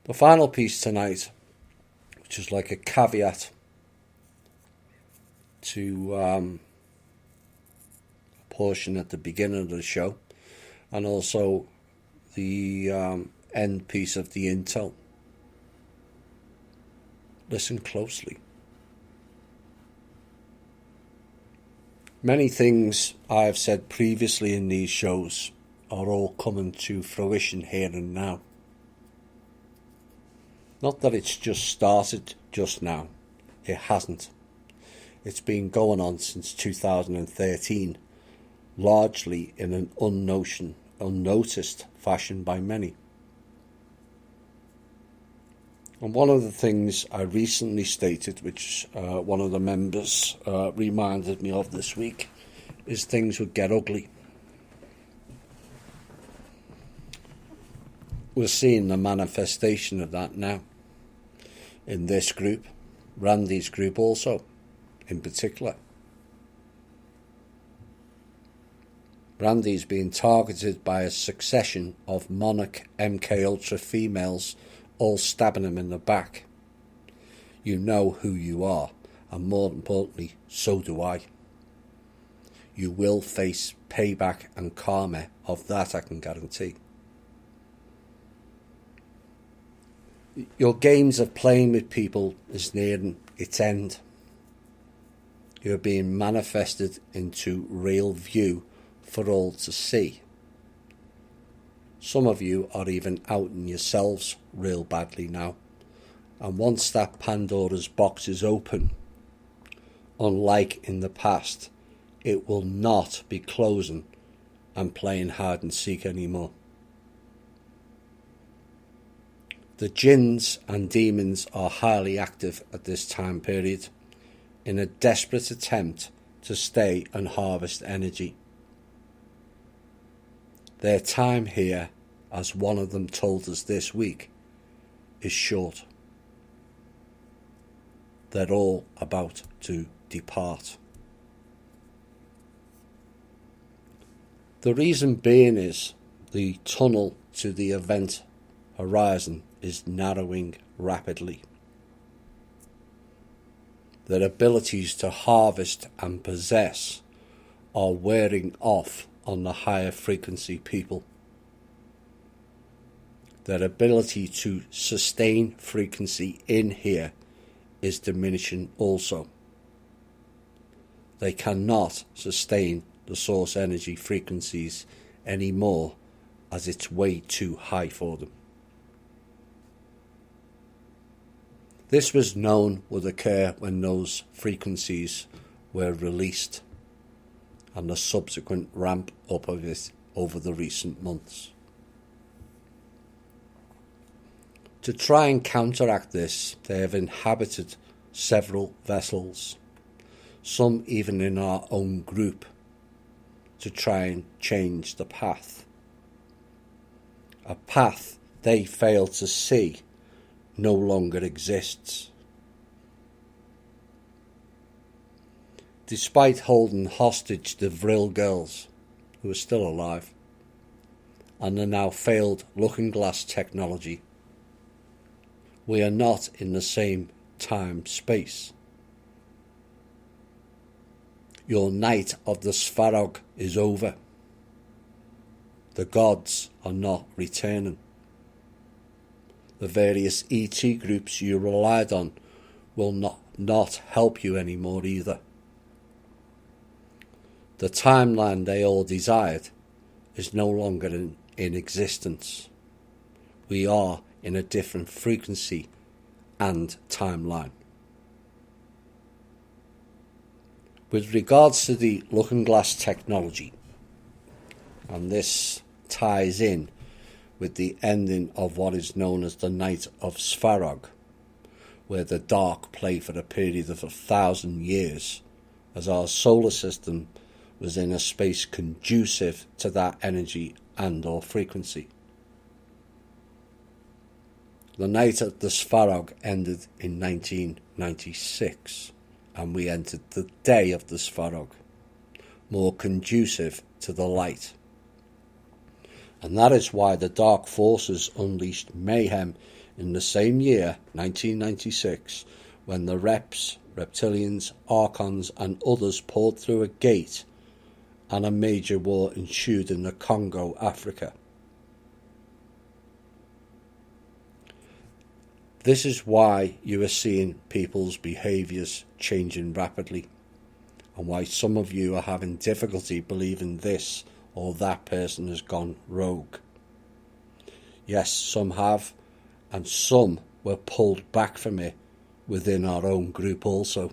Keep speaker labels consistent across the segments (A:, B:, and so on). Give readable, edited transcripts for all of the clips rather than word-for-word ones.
A: The final piece tonight, which is like a caveat to a portion at the beginning of the show, and also the end piece of the intel. Listen closely. Many things I have said previously in these shows are all coming to fruition here and now. Not that it's just started just now. It hasn't. It's been going on since 2013, largely in an unnoticed fashion by many. And one of the things I recently stated, which one of the members reminded me of this week, is things would get ugly. We're seeing the manifestation of that now in this group, Randy's group also, in particular. Randy's being targeted by a succession of Monarch MK Ultra females, all stabbing him in the back. You know who you are, and more importantly, so do I. You will face payback and karma, of that I can guarantee. Your games of playing with people is nearing its end. You're being manifested into real view for all to see. Some of you are even outing yourselves real badly now. And once that Pandora's box is open, unlike in the past, it will not be closing and playing hide and seek anymore. The jinns and demons are highly active at this time period in a desperate attempt to stay and harvest energy. Their time here, as one of them told us this week, is short. They're all about to depart. The reason being is the tunnel to the event horizon is narrowing rapidly. Their abilities to harvest and possess are wearing off on the higher frequency people. Their ability to sustain frequency in here is diminishing also. They cannot sustain the source energy frequencies anymore, as it's way too high for them. This was known would occur when those frequencies were released, and the subsequent ramp up of it over the recent months. To try and counteract this, they have inhabited several vessels, some even in our own group, to try and change the path. A path they fail to see no longer exists. Despite holding hostage the Vril girls, who are still alive, and the now failed looking glass technology, we are not in the same time-space. Your night of the Svarog is over. The gods are not returning. The various ET groups you relied on will not help you anymore either. The timeline they all desired is no longer in existence. We are in a different frequency and timeline. With regards to the looking glass technology, and this ties in with the ending of what is known as the Night of Svarog, where the dark play for a period of 1,000 years, as our solar system was in a space conducive to that energy and or frequency. The Night of the Svarog ended in 1996, and we entered the Day of the Svarog, more conducive to the light. And that is why the Dark Forces unleashed mayhem in the same year, 1996, when the Reps, Reptilians, Archons and others poured through a gate and a major war ensued in the Congo, Africa. This is why you are seeing people's behaviours changing rapidly, and why some of you are having difficulty believing this or that person has gone rogue. Yes, some have, and some were pulled back from it within our own group also.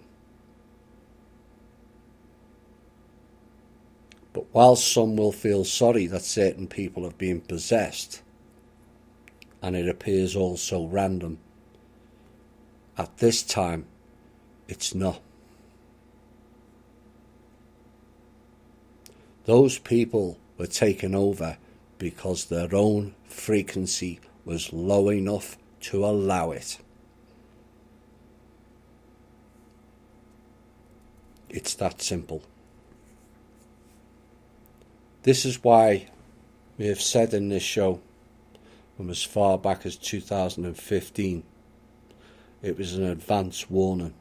A: But while some will feel sorry that certain people have been possessed, and it appears all so random, at this time it's not. Those people were taken over because their own frequency was low enough to allow it. It's that simple. This is why we have said in this show, from as far back as 2015, it was an advance warning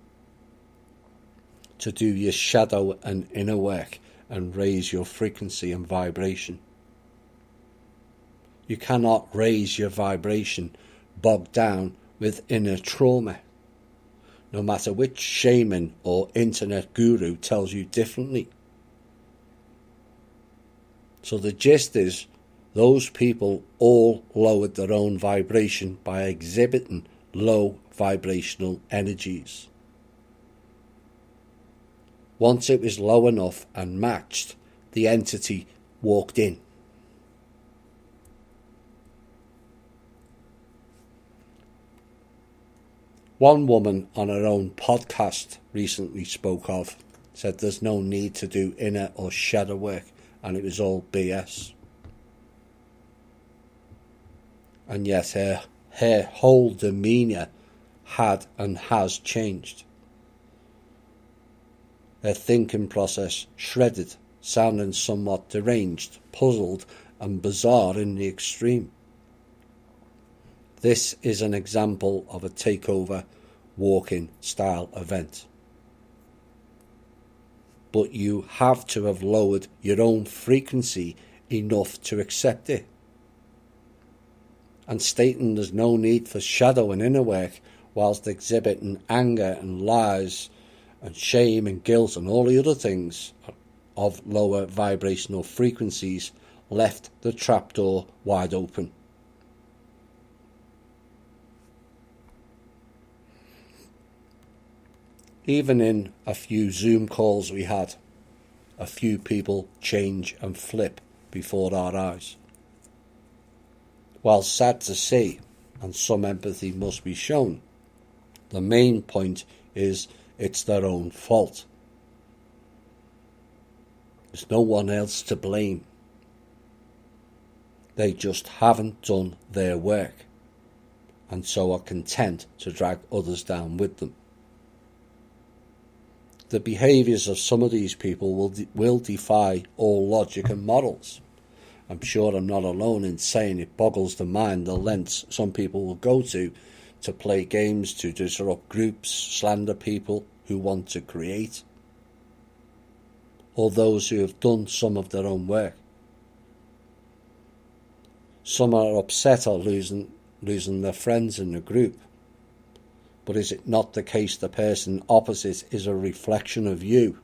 A: to do your shadow and inner work and raise your frequency and vibration. You cannot raise your vibration bogged down with inner trauma, no matter which shaman or internet guru tells you differently. So the gist is, those people all lowered their own vibration by exhibiting low vibrational energies. Once it was low enough and matched, the entity walked in. One woman on her own podcast recently said there's no need to do inner or shadow work, and it was all BS. And yet her whole demeanour had and has changed. Her thinking process shredded, sounding somewhat deranged, puzzled and bizarre in the extreme. This is an example of a takeover walk-in style event. But you have to have lowered your own frequency enough to accept it. And stating there's no need for shadow and inner work whilst exhibiting anger and lies and shame and guilt and all the other things of lower vibrational frequencies left the trapdoor wide open. Even in a few Zoom calls we had, a few people change and flip before our eyes. While sad to see, and some empathy must be shown, the main point is it's their own fault. There's no one else to blame. They just haven't done their work, and so are content to drag others down with them. The behaviours of some of these people will defy all logic and morals. I'm sure I'm not alone in saying it boggles the mind the lengths some people will go to play games, to disrupt groups, slander people who want to create, or those who have done some of their own work. Some are upset at losing their friends in the group. But is it not the case the person opposite is a reflection of you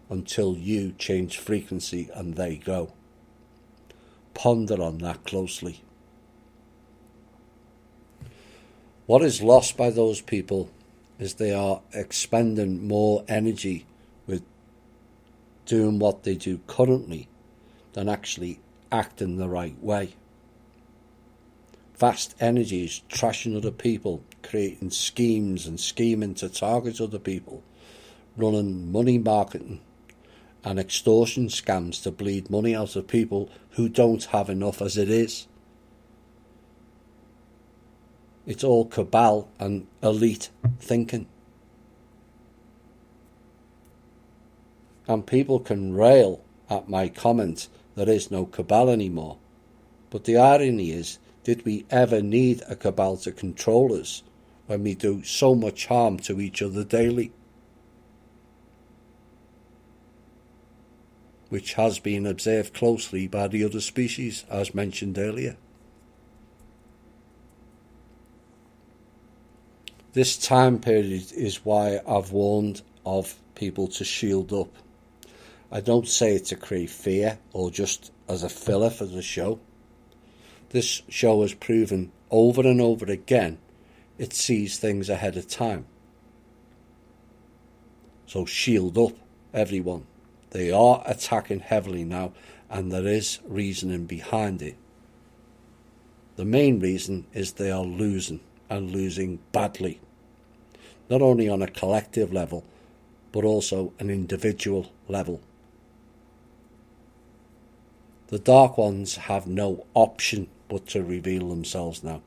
A: until you change frequency and they go? Ponder on that closely. What is lost by those people is they are expending more energy with doing what they do currently than actually acting the right way. Vast energies trashing other people, creating schemes and scheming to target other people, running money marketing and extortion scams to bleed money out of people who don't have enough as it is. It's all cabal and elite thinking. And people can rail at my comment there is no cabal anymore. But the irony is, did we ever need a cabal to control us when we do so much harm to each other daily? Which has been observed closely by the other species, as mentioned earlier. This time period is why I've warned of people to shield up. I don't say it to create fear or just as a filler for the show. This show has proven over and over again it sees things ahead of time. So shield up, everyone. They are attacking heavily now, and there is reasoning behind it. The main reason is they are losing, and losing badly. Not only on a collective level, but also an individual level. The Dark Ones have no option but to reveal themselves now.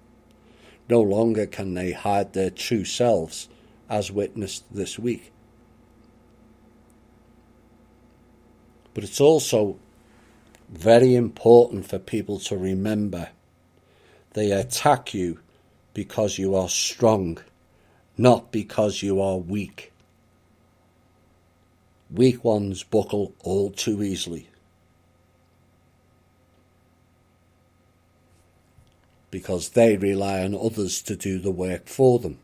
A: No longer can they hide their true selves, as witnessed this week. But it's also very important for people to remember they attack you because you are strong, not because you are weak. Weak ones buckle all too easily, because they rely on others to do the work for them.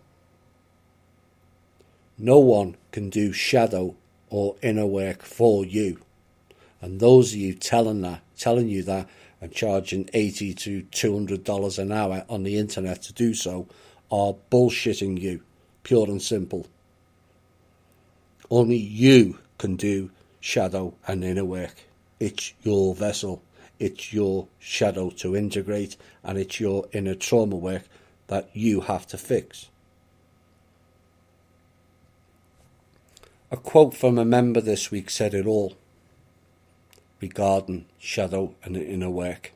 A: No one can do shadow or inner work for you. And those of you telling you that and charging $80 to $200 an hour on the internet to do so are bullshitting you, pure and simple. Only you can do shadow and inner work. It's your vessel. It's your shadow to integrate, and it's your inner trauma work that you have to fix. A quote from a member this week said it all regarding shadow and inner work.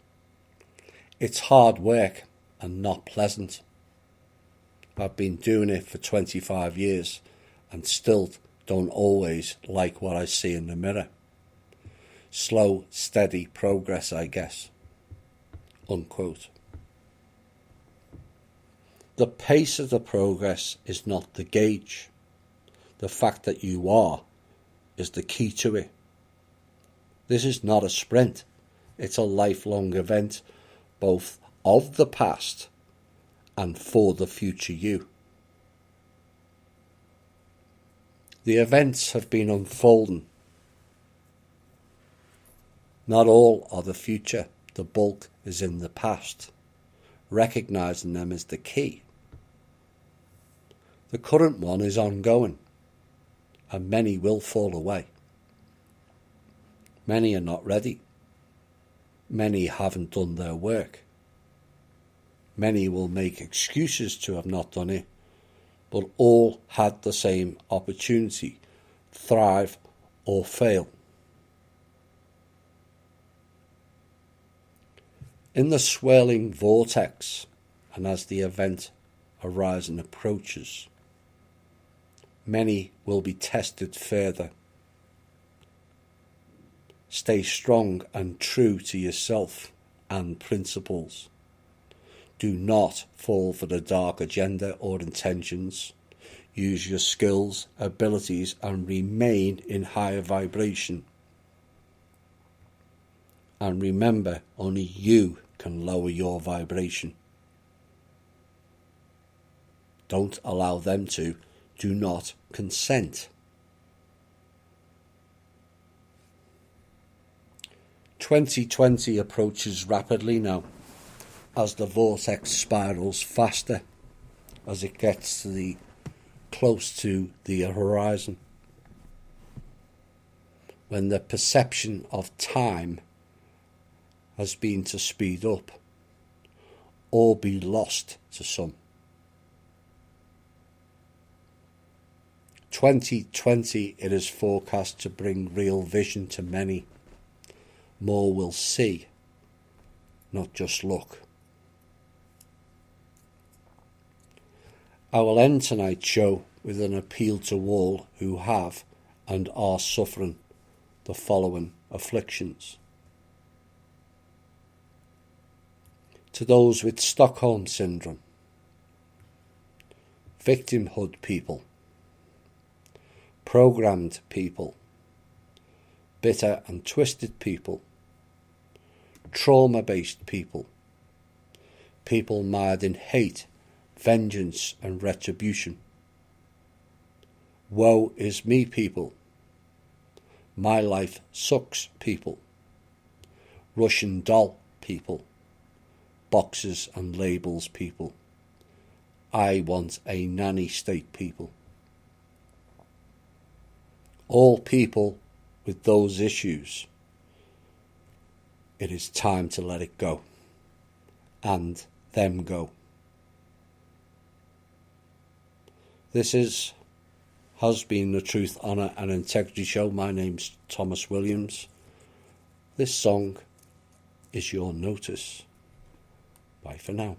A: It's hard work and not pleasant. I've been doing it for 25 years and still don't always like what I see in the mirror. Slow, steady progress, I guess. Unquote. The pace of the progress is not the gauge. The fact that you are is the key to it. This is not a sprint. It's a lifelong event, both of the past and for the future you. The events have been unfolding. Not all are the future. The bulk is in the past. Recognizing them is the key. The current one is ongoing, and many will fall away. Many are not ready. Many haven't done their work. Many will make excuses to have not done it, but all had the same opportunity: thrive or fail. In the swirling vortex, and as the event horizon approaches, many will be tested further. Stay strong and true to yourself and principles. Do not fall for the dark agenda or intentions. Use your skills, abilities, and remain in higher vibration. And remember, only you can lower your vibration. Don't allow them to. Do not consent. 2020 approaches rapidly now as the vortex spirals faster as it gets close to the horizon, when the perception of time has been to speed up or be lost to some. 2020, it is forecast to bring real vision to many. More will see, not just look. I will end tonight's show with an appeal to all who have and are suffering the following afflictions. to those with Stockholm Syndrome, victimhood people, programmed people, bitter and twisted people, trauma-based people, people mired in hate, vengeance and retribution. Woe is me people, my life sucks people, Russian doll people, boxes and labels people, I want a nanny state people. All people with those issues, it is time to let it go, and them go. This has been the Truth, Honour and Integrity Show. My name's Thomas Williams. This song is your notice. Bye for now.